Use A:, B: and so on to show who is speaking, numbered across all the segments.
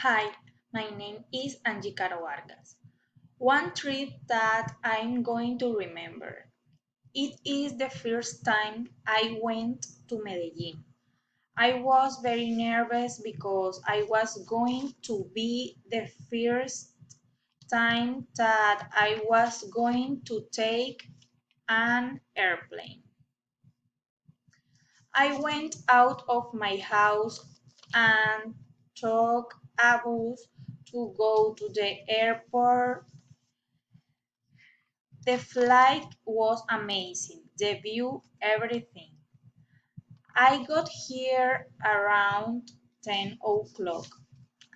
A: Hi, my name is Angie Caro Vargas. One trip that I'm going to remember. It is the first time I went to Medellin. I was very nervous because I was going to be the first time that I was going to take an airplane. I went out of my house and took a bus to go to the airport. The flight was amazing, the view, everything. I got here around 10 o'clock.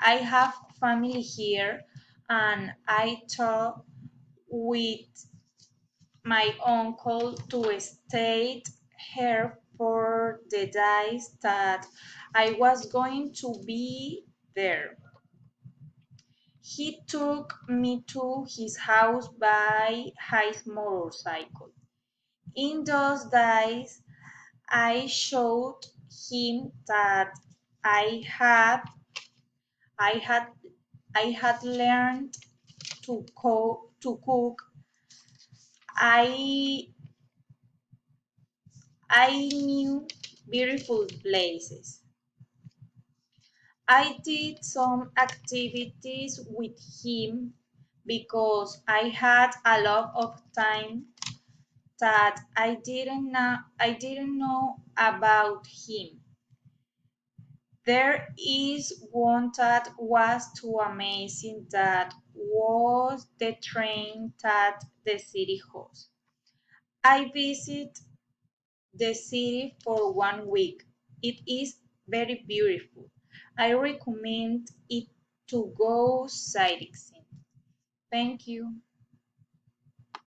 A: I have family here and I talked with my uncle to stay here for the days that I was going to be there. He took me to his house by his motorcycle. In those days, I showed him that I had I had I had learned to cook. I I knew beautiful places. I did some activities with him because I had a lot of time that I didn't know about him. There is one that was too amazing that was the train that the city hosts. I visit the city for 1 week. It is very beautiful. I recommend it to go sightseeing. Thank you.